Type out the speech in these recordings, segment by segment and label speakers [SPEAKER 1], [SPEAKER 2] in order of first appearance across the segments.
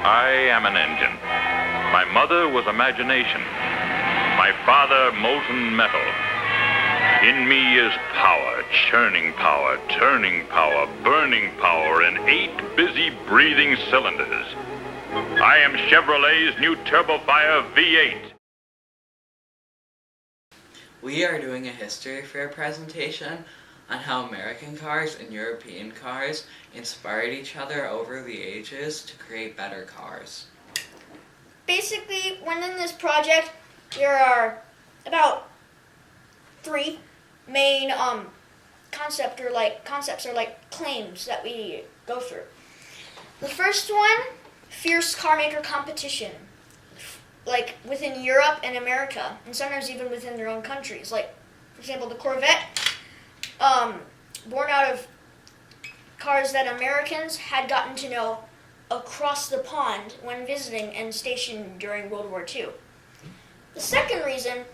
[SPEAKER 1] I am an engine. My mother was imagination. My father, molten metal. In me is power, churning power, turning power, burning power in 8 busy breathing cylinders. I am Chevrolet's new Turbofire V8.
[SPEAKER 2] We are doing a history fair presentation on how American cars and European cars inspired each other over the ages to create better cars.
[SPEAKER 3] Basically, when in this project, there are about 3 main concepts or claims that we go through. The first one, fierce car maker competition, like within Europe and America, and sometimes even within their own countries. Like, for example, the Corvette, born out of cars that Americans had gotten to know across the pond when visiting and stationed during World War II. The second reason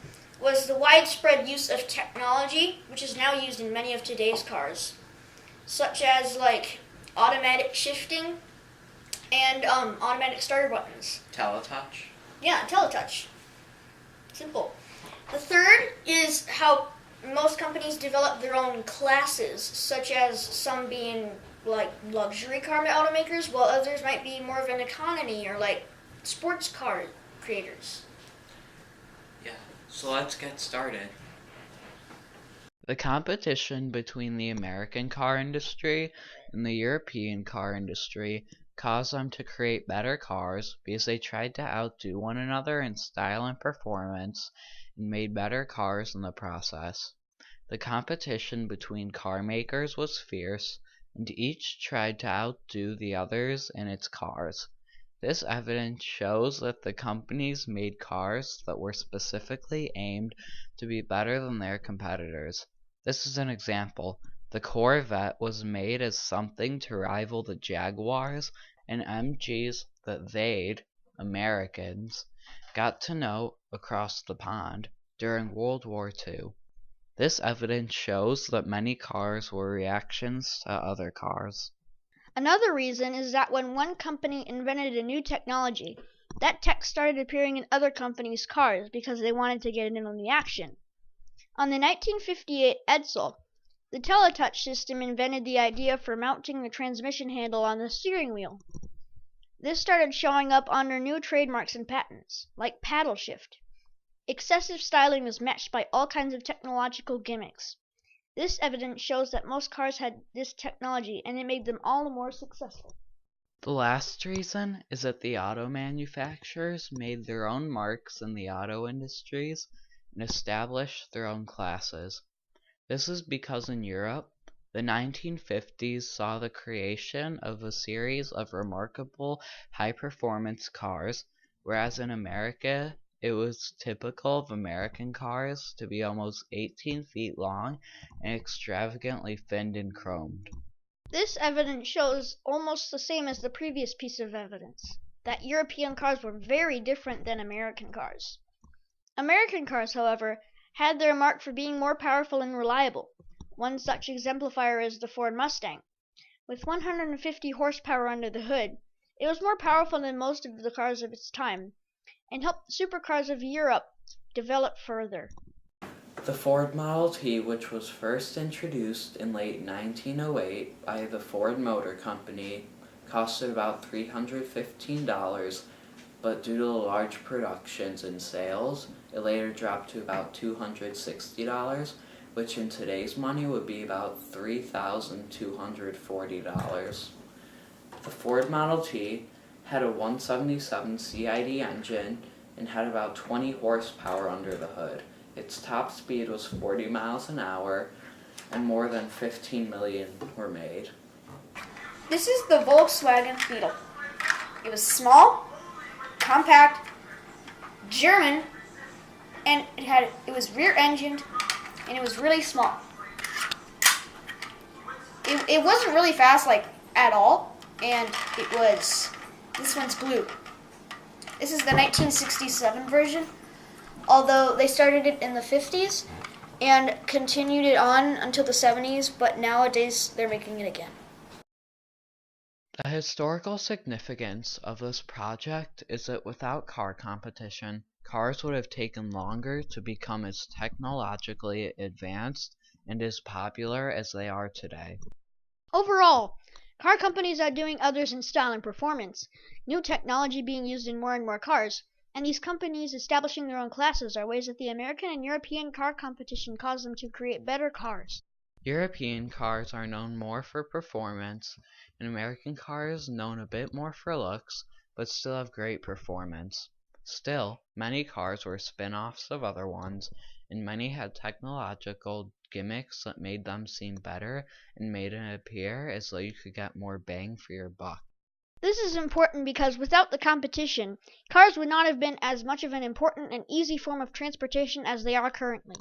[SPEAKER 3] was the widespread use of technology, which is now used in many of today's cars, such as automatic shifting and automatic starter buttons.
[SPEAKER 2] Teletouch?
[SPEAKER 3] Yeah, teletouch. Simple. The third is how most companies develop their own classes, such as some being like luxury car automakers, while others might be more of an economy or like sports car creators.
[SPEAKER 2] Yeah, so let's get started. The competition between the American car industry and the European car industry caused them to create better cars because they tried to outdo one another in style and performance and made better cars in the process. The competition between car makers was fierce, and each tried to outdo the others in its cars. This evidence shows that the companies made cars that were specifically aimed to be better than their competitors. This is an example. The Corvette was made as something to rival the Jaguars and MGs that they'd, Americans, got to know across the pond during World War II. This evidence shows that many cars were reactions to other cars.
[SPEAKER 3] Another reason is that when one company invented a new technology, that tech started appearing in other companies' cars because they wanted to get in on the action. On the 1958 Edsel, the teletouch system invented the idea for mounting the transmission handle on the steering wheel. This started showing up under new trademarks and patents, like paddle shift. Excessive styling was matched by all kinds of technological gimmicks. This evidence shows that most cars had this technology, and it made them all the more successful.
[SPEAKER 2] The last reason is that the auto manufacturers made their own marks in the auto industries and established their own classes. This is because in Europe, the 1950s saw the creation of a series of remarkable high-performance cars, whereas in America, it was typical of American cars to be almost 18 feet long and extravagantly finned and chromed.
[SPEAKER 3] This evidence shows almost the same as the previous piece of evidence, that European cars were very different than American cars. American cars, however, had their mark for being more powerful and reliable. One such exemplifier is the Ford Mustang. With 150 horsepower under the hood, it was more powerful than most of the cars of its time, and helped the supercars of Europe develop further.
[SPEAKER 2] The Ford Model T, which was first introduced in late 1908 by the Ford Motor Company, costed about $315, but due to the large productions and sales, it later dropped to about $260, which in today's money would be about $3,240. The Ford Model T had a 177 CID engine and had about 20 horsepower under the hood. Its top speed was 40 miles an hour, and more than 15 million were made.
[SPEAKER 3] This is the Volkswagen Beetle. It was small, compact, German, and it was rear-engined, and it was really small. It wasn't really fast, at all, and this one's blue. This is the 1967 version, although they started it in the 50s and continued it on until the 70s, but nowadays they're making it again.
[SPEAKER 2] The historical significance of this project is that without car competition, cars would have taken longer to become as technologically advanced and as popular as they are today.
[SPEAKER 4] Overall, car companies are doing others in style and performance, new technology being used in more and more cars, and these companies establishing their own classes are ways that the American and European car competition caused them to create better cars.
[SPEAKER 2] European cars are known more for performance, and American cars known a bit more for looks, but still have great performance. Still, many cars were spin-offs of other ones, and many had technological gimmicks that made them seem better and made it appear as though you could get more bang for your buck.
[SPEAKER 4] This is important because without the competition, cars would not have been as much of an important and easy form of transportation as they are currently.